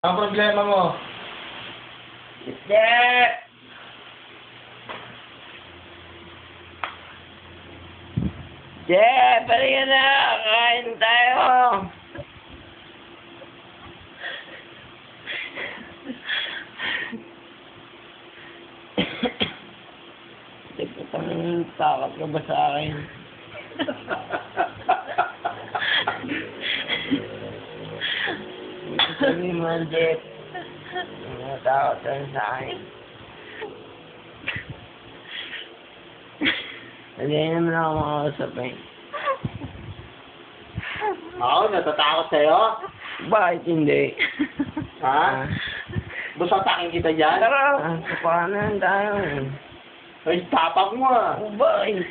Ang problema mo? Hindi! Balik ka na! Kain tayo! Takot ka ba sa akin? Sabi mo, Jet. Takot ka sa akin. Hindi naman ako makausap eh. Ako, natatakot sa'yo? Bakit hindi? Ha? Busatakin kita dyan? Tara! Kapanan tayo eh. Ay, tapang mo ah. Bakit?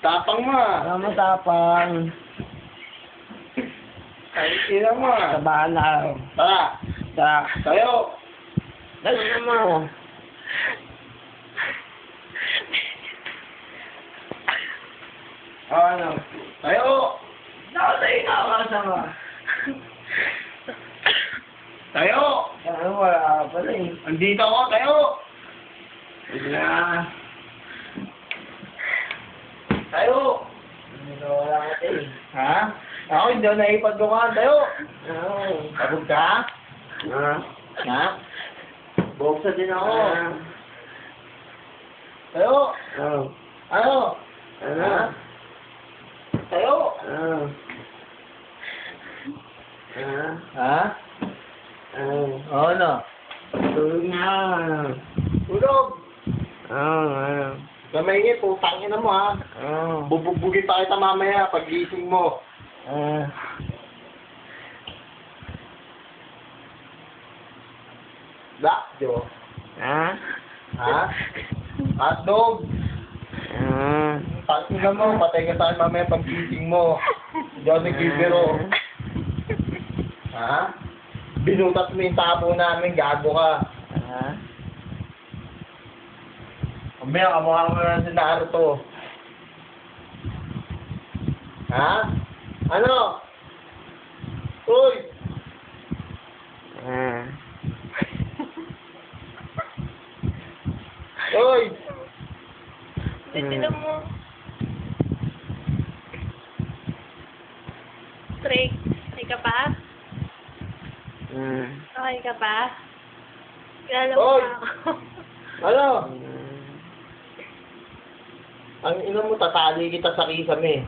Tapang mo ah. Wala matapang. Ay, sila mo ah. Sabahan na ako. Tara, Tara. tayo. Dalo naman. Ano? Tayo. Nakatay na ako kasama. Tayo. Ano, wala ka pala eh. Andito ako, tayo. Wala. Tayo. Ano, wala ka eh. Ha? Ako, hindi ako naipagdukaan. Tayo. Ano? Pagod ka? Ha? Ha? Buksa din ako. Ano? Tayo. Ano? Ano? Ano? Ha? Tayo. Ano? Ano? Ha? Ano? Oo na. Tulog na ako. Ano? Tulog. Ano? Gamayin, putangin na mo ha. Ano? Bubugbugin pa kita mamaya pag gising mo. Ano? Dakjo. Ha? Ha? Hotdog. Ano? Tangin mo, patay ka tayo mamaya pag gising mo. Hindi ako nagbibiro. Ha? Binutas mo yung tabo namin, gago ka. Ha? Mamaya kamukha mo na si Naruto. Ha? Ano? Uy! Ah. Uy! Tignan mo. Trick, okay ka pa? Okay ka pa? Kilala mo Oy! pa ako. Ano? Ang ina mo, tatali kita sa kisame.